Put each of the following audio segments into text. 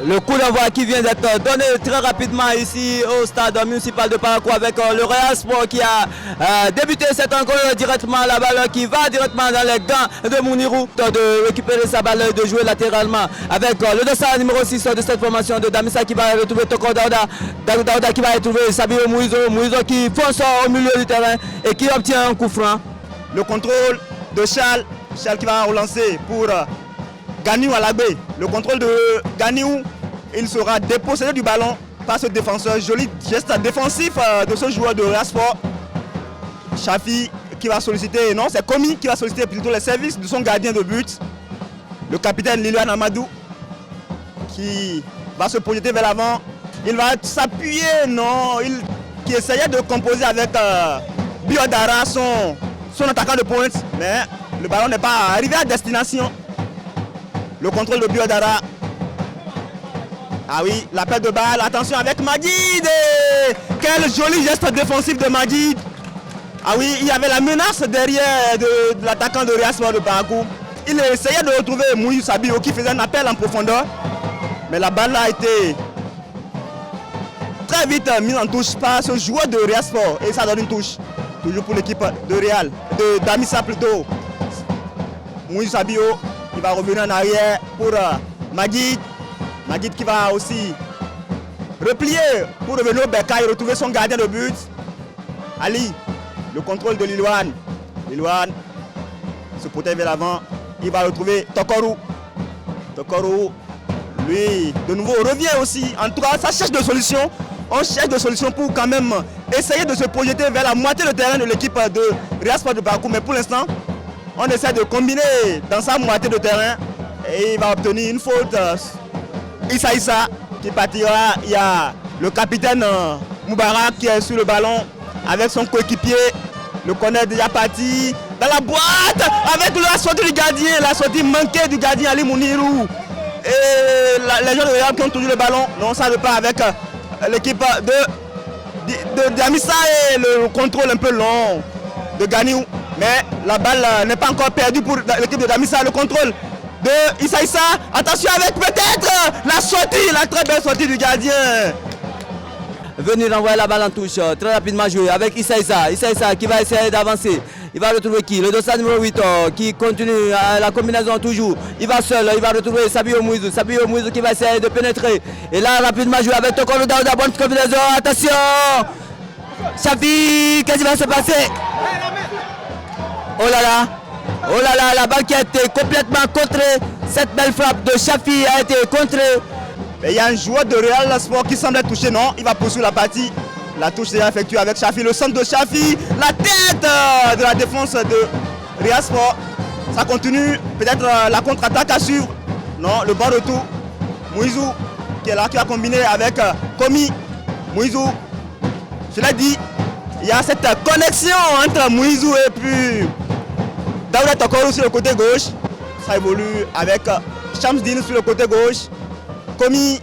Le coup d'envoi qui vient d'être donné très rapidement ici au stade municipal de Parakou avec le Real Sport qui a débuté cette rencontre directement à la balle qui va directement dans les gants de Mounirou de récupérer sa balle et de jouer latéralement avec le dossard numéro 6 de cette formation de Damissa qui va retrouver Toko Daouda qui va retrouver Sabio Mouizo qui fonce au milieu du terrain et qui obtient un coup franc. Le contrôle de Charles qui va relancer pour Ganiou Alagbé. Le contrôle de Ganiou, il sera dépossédé du ballon par ce défenseur. Joli geste défensif de ce joueur de Real Sport. Chafi qui va solliciter, non c'est Komi qui va solliciter plutôt les services de son gardien de but. Le capitaine Lilian Amadou qui va se projeter vers l'avant. Il va s'appuyer, non, qui essayait de composer avec Biodara, son attaquant de pointe. Mais le ballon n'est pas arrivé à destination. Le contrôle de Biodara. Ah oui, la perte de balle. Attention avec Magid. Quel joli geste défensif de Magid. Ah oui, il y avait la menace derrière de l'attaquant de Real Sport de Parakou. Il essayait de retrouver Mouy Sabio qui faisait un appel en profondeur. Mais la balle a été très vite mise en touche par ce joueur de Real Sport. Et ça donne une touche. Toujours pour l'équipe de Real. De Damissa plutôt. Mouy Sabio. Il va revenir en arrière pour Magid. Magid qui va aussi replier pour revenir au Beka et retrouver son gardien de but. Ali, le contrôle de Lilouane. Lilouane se protège vers l'avant. Il va retrouver Tokorou. Tokorou, lui, de nouveau revient aussi. En tout cas, ça cherche de solutions. On cherche des solutions pour quand même essayer de se projeter vers la moitié de terrain de l'équipe de Real Sport de Parakou. Mais pour l'instant, on essaie de combiner dans sa moitié de terrain et il va obtenir une faute. Issa qui partira. Il y a le capitaine Moubarak qui est sur le ballon avec son coéquipier. Le connaît déjà parti dans la boîte avec la sortie du gardien, la sortie manquée du gardien Ali Mounirou. Et les gens de Real qui ont toujours le ballon. Non, ça ne pas avec l'équipe de Damissa et le contrôle un peu long de Ganiou. Mais la balle n'est pas encore perdue pour l'équipe de Damissa. Le contrôle de Issa. Attention avec peut-être la sortie, la très belle sortie du gardien. Venir envoyer la balle en touche, très rapidement joué avec Issa qui va essayer d'avancer. Il va retrouver qui? Le dossard numéro 8 qui continue la combinaison toujours. Il va seul, il va retrouver Sabio Mouizou qui va essayer de pénétrer. Et là rapidement joué avec Toko Daouda, bonne combinaison, attention. Chafi, qu'est-ce qui va se passer? Oh là là, la balle qui a été complètement contrée. Cette belle frappe de Chafi a été contrée. Et il y a un joueur de Real Sport qui semble être touché, non? Il va poursuivre la partie. La touche est effectuée avec Chafi, le centre de Chafi, la tête de la défense de Real Sport. Ça continue, peut-être la contre-attaque à suivre. Non, le bon retour. Mouizou qui est là, qui a combiné avec Komi. Mouizou, je l'ai dit, il y a cette connexion entre Mouizou et puis Daouda Tokorou sur le côté gauche. Ça évolue avec Shamsdine sur le côté gauche. Komi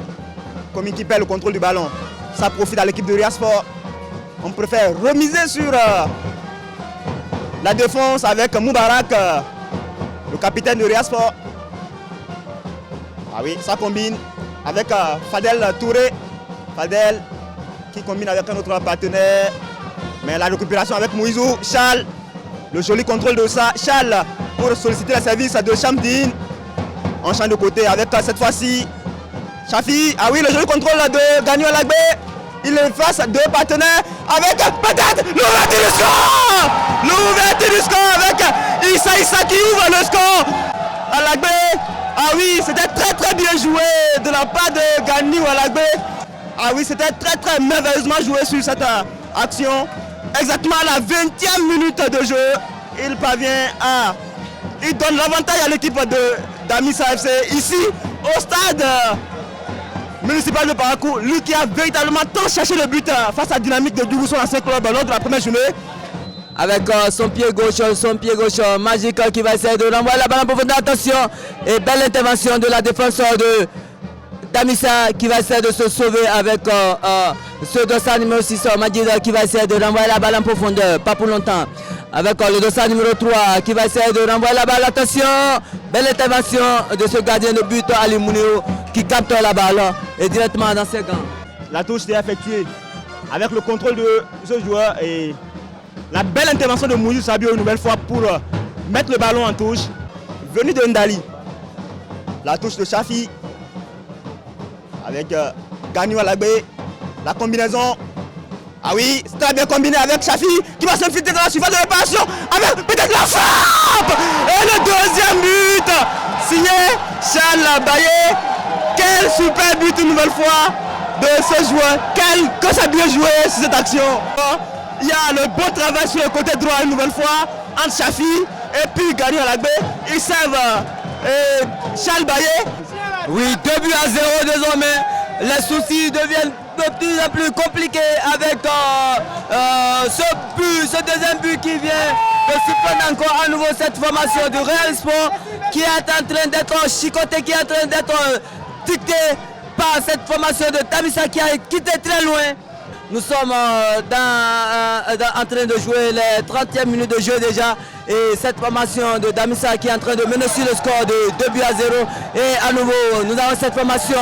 qui perd le contrôle du ballon. Ça profite à l'équipe de Real Sport. On préfère remiser sur la défense avec Moubarak, le capitaine de Real Sport. Ah oui, ça combine avec Fadel Touré. Fadel qui combine avec un autre partenaire. Mais la récupération avec Mouizou, Charles. Le joli contrôle de ça, Charles pour solliciter le service de Shamdine. On change de côté avec cette fois-ci Chafi. Ah oui, le joli contrôle de Ganiou Alagbé. Il est face à deux partenaires avec peut-être l'ouverture du score. L'ouverture du score avec Issa qui ouvre le score. Alagbé. Ah oui, c'était très bien joué de la part de Ganiou Alagbé. Ah oui, c'était très merveilleusement joué sur cette action. Exactement à la 20e minute de jeu, il parvient à... Il donne l'avantage à l'équipe de Damissa FC ici au stade municipal de Parakou. Lui qui a véritablement tant cherché le but face à la dynamique de Dougou, son ancien club lors de la première journée. Avec son pied gauche magique qui va essayer de renvoyer la balle en profondeur. Attention, et belle intervention de la défenseur de Damissa qui va essayer de se sauver avec ce dossard numéro 6, Magid qui va essayer de renvoyer la balle en profondeur, pas pour longtemps. Avec le dossard numéro 3 qui va essayer de renvoyer la balle. Attention, belle intervention de ce gardien de but Ali Mounirou qui capte la balle et directement dans ses gants. La touche s'est effectuée avec le contrôle de ce joueur et la belle intervention de Moïse Sabio une nouvelle fois pour mettre le ballon en touche. Venu de Ndali. La touche de Chafi avec Gagnou Alagbe. La combinaison. Ah oui, c'est très bien combiné avec Chafi qui va s'infiltrer dans la surface de réparation avec peut-être la frappe. Et le deuxième but signé Charles Baillet. Quel super but une nouvelle fois de ce joueur. Que ça a bien joué sur cette action. Il y a le bon travail sur le côté droit une nouvelle fois entre Chafi et puis Gagnou Alagbe. Ils servent Charles Baillet. Oui, 2-0 désormais. Les soucis deviennent de plus en plus compliqués avec ce deuxième but qui vient de surprendre encore à nouveau cette formation du Real Sport qui est en train d'être chicotée, qui est en train d'être dictée par cette formation de Damissa qui a quitté très loin. Nous sommes en train de jouer les 30e minutes de jeu déjà et cette formation de Damissa qui est en train de mener sur le score de 2-0 et à nouveau nous avons cette formation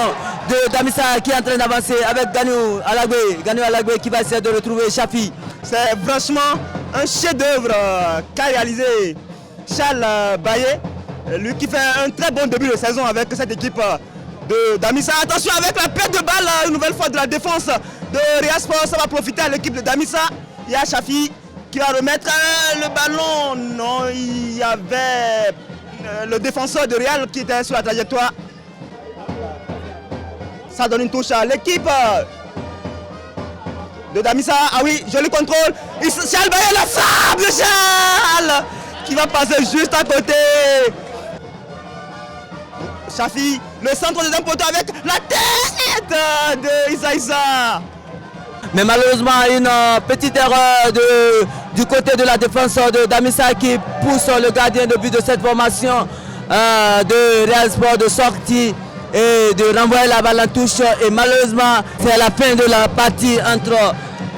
de Damissa qui est en train d'avancer avec Gagnou Alagbe qui va essayer de retrouver Chafi. C'est franchement un chef-d'œuvre qu'a réalisé Charles Baillet, lui qui fait un très bon début de saison avec cette équipe de Damissa. Attention avec la perte de balle une nouvelle fois de la défense de Real Sport, ça va profiter à l'équipe de Damissa. Il y a Chafi qui va remettre le ballon. Non, il y avait le défenseur de Real qui était sur la trajectoire. Ça donne une touche à l'équipe de Damissa. Ah oui, joli contrôle. Charles Baillet, la frappe de Charles qui va passer juste à côté. Chafi, le centre de poteau avec la tête de Issa. Mais malheureusement, une petite erreur du côté de la défense de Damissa qui pousse le gardien de but de cette formation de Real Sport de sortie et de renvoyer la balle en touche. Et malheureusement, c'est la fin de la partie entre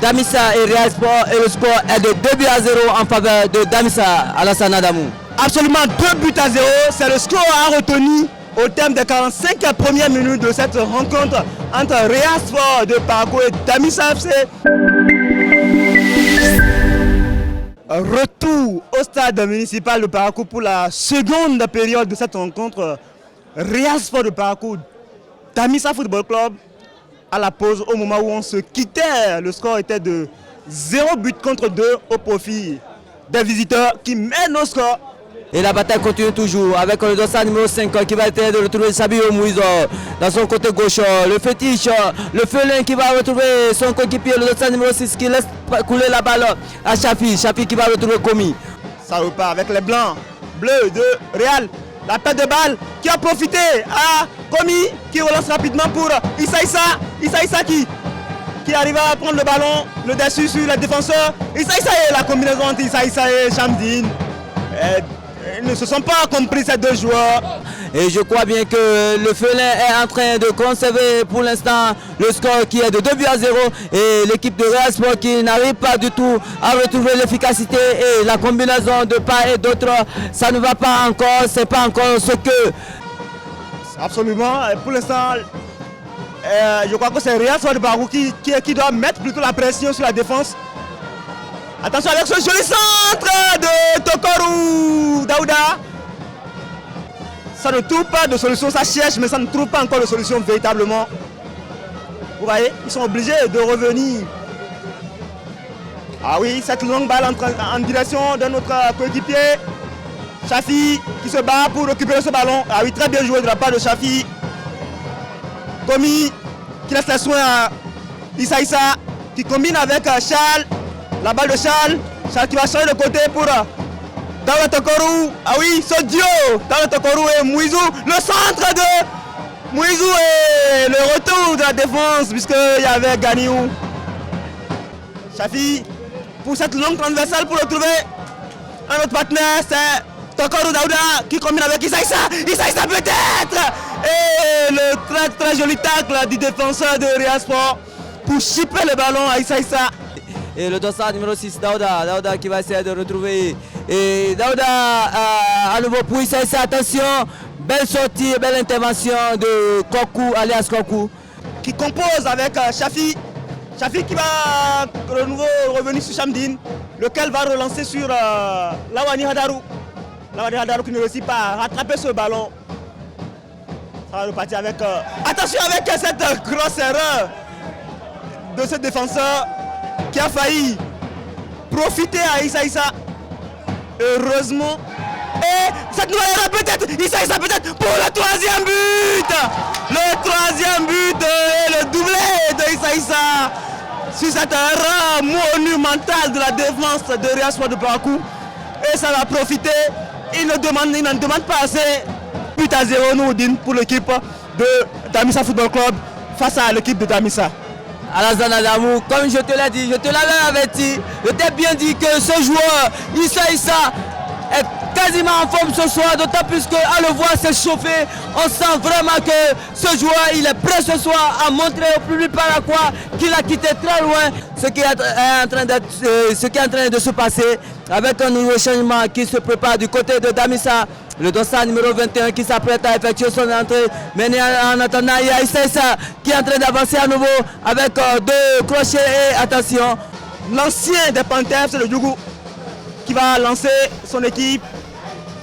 Damissa et Real Sport et le score est de 2-0 en faveur de Damissa. Alassane Adamou. Absolument 2-0, c'est le score à retenir au terme des 45 premières minutes de cette rencontre entre Real Sport de Parakou et Damissa FC. Retour au stade municipal de Parakou pour la seconde période de cette rencontre. Real Sport de Parakou, Damissa Football Club. À la pause, au moment où on se quittait, le score était de 0 but contre 2 au profit des visiteurs qui mènent au score. Et la bataille continue toujours avec le dossard numéro 5 qui va essayer de retrouver Sabio Moïse dans son côté gauche. Le fétiche, le félin qui va retrouver son coéquipier, le dossard numéro 6 qui laisse couler la balle à Chafi. Chafi qui va retrouver Komi. Ça repart avec les blancs, bleus de Real. La perte de balle qui a profité à Komi qui relance rapidement pour Issa qui arrive à prendre le ballon, le dessus sur le défenseur. Issa et la combinaison entre Issa et Chamdine. Ils ne se sont pas compris ces deux joueurs. Et je crois bien que le félin est en train de conserver pour l'instant le score qui est de 2-0 et l'équipe de Real Sport qui n'arrive pas du tout à retrouver l'efficacité et la combinaison de part et d'autre, ça ne va pas encore, c'est pas encore ce que... Absolument, pour l'instant, je crois que c'est Real Sport de Parakou qui doit mettre plutôt la pression sur la défense. Attention avec ce joli centre de Tokorou Daouda. Ça ne trouve pas de solution, ça cherche, mais ça ne trouve pas encore de solution véritablement. Vous voyez, ils sont obligés de revenir. Ah oui, cette longue balle en direction de notre coéquipier. Chafi qui se bat pour récupérer ce ballon. Ah oui, très bien joué de la part de Chafi. Komi qui laisse les soins à Issa qui combine avec Charles. La balle de Charles qui va changer de côté pour Daouda Tokorou. Ah oui, ce duo, Daouda Tokorou et Mouizou. Le centre de Mouizou et le retour de la défense puisqu'il y avait Gagnou. Chafi pour cette longue transversale pour retrouver un autre partenaire, c'est Tokorou Daouda qui combine avec Issa peut-être. Et le très joli tacle du défenseur de Real Sport pour chipper le ballon à Issa. Et le dossard numéro 6, Daouda qui va essayer de retrouver. Et Daouda à nouveau pour Issa, attention. Belle sortie, belle intervention de Kokou, alias Kokou. Qui compose avec Shafi. Shafi qui va de nouveau revenir sur Chamdine, lequel va relancer sur Lawani Hadarou. Lawani Hadarou qui ne réussit pas à rattraper ce ballon. Ça va repartir avec... Attention avec cette grosse erreur de ce défenseur qui a failli profiter à Issa Issa. Heureusement. Et cette nouvelle erreur peut-être, Issa Issa peut-être pour le troisième but. Le troisième but et le doublé de Issa Issa. Sur cette erreur monumentale de la défense de Real Sport de Parakou. Et ça va profiter. Il n'en demande pas assez. But à 0 Nourdine pour l'équipe de Damissa Football Club face à l'équipe de Damissa. Alassane Adamou, comme je te l'ai dit, je te l'avais averti, je t'ai bien dit que ce joueur, Issa Issa, est quasiment en forme ce soir, d'autant plus qu'à le voir s'échauffer, on sent vraiment que ce joueur, il est prêt ce soir à montrer au public paraquois qu'il a quitté très loin ce qui est en train de se passer avec un nouveau changement qui se prépare du côté de Damissa. Le dossard numéro 21 qui s'apprête à effectuer son entrée. Mais en attendant, il y a Issa Issa qui est en train d'avancer à nouveau avec deux crochets et attention. L'ancien des Panthères, c'est le Djougou qui va lancer son équipe.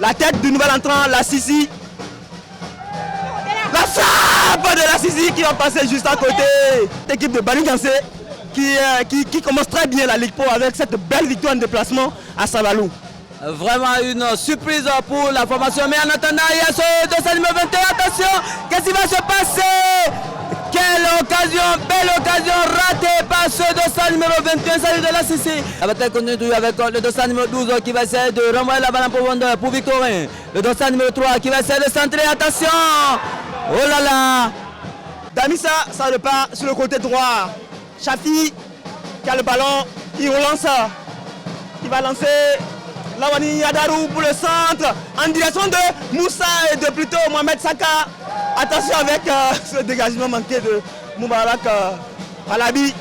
La tête du nouvel entrant, la Sissi. La frappe de la Sissi qui va passer juste à côté. L'équipe de Bani Gansé qui commence très bien la Ligue Pro avec cette belle victoire en déplacement à Savalou. Vraiment une surprise pour la formation. Mais en attendant, il y a ce dossard numéro 21. Attention, qu'est-ce qui va se passer? Quelle occasion, belle occasion ratée par ce dossard numéro 21, salut de la CC. La bataille continue avec le dossard numéro 12 qui va essayer de renvoyer la balle en profondeur pour Victorin. Le dossard numéro 3 qui va essayer de centrer, attention. Oh là là. Damissa, ça repart sur le côté droit. Shafi qui a le ballon, il relance. Il va lancer Lawani Hadarou pour le centre en direction de Moussa et de plutôt Mohamed Saka. Attention avec ce dégagement manqué de Moubarak Alabi.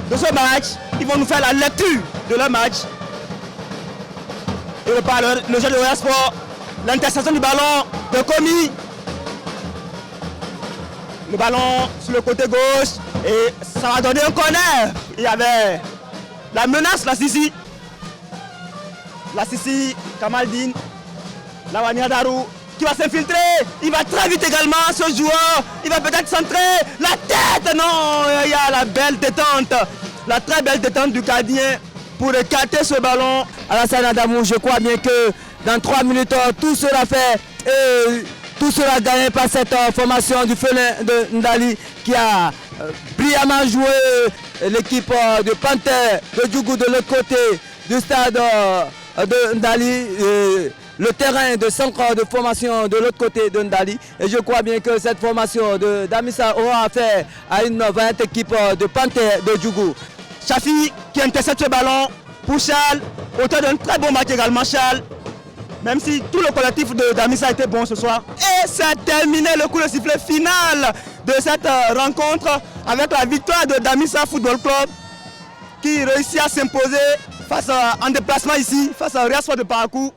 De ce match, ils vont nous faire la lecture de leur match. Et le jeu de Real Sport, l'interception du ballon de Komi. Le ballon sur le côté gauche et ça va donner un corner. Il y avait la menace, la Sissi. La Sissi, Kamaldine, Lawani Hadarou qui va s'infiltrer. Il va très vite également ce joueur. Il va peut-être centrer. La tête, non. Il y a la belle détente. La très belle détente du gardien pour écarter ce ballon. Alassane Adamou, je crois bien que dans 3 minutes, tout sera fait et tout sera gagné par cette formation du Félin de Ndali qui a brillamment joué l'équipe de Panthère de Djougou de l'autre côté du stade de Ndali, le terrain de centre de formation de l'autre côté de Ndali. Et je crois bien que cette formation de Damissa aura affaire à une vaillante équipe de Panthère de Djougou. Shafi qui intercepte ce ballon pour Charles, auteur d'un très bon match également Charles. Même si tout le collectif de Damissa était bon ce soir. Et c'est terminé le coup de sifflet final de cette rencontre avec la victoire de Damissa Football Club qui réussit à s'imposer en déplacement ici face à Real Sport de Parakou.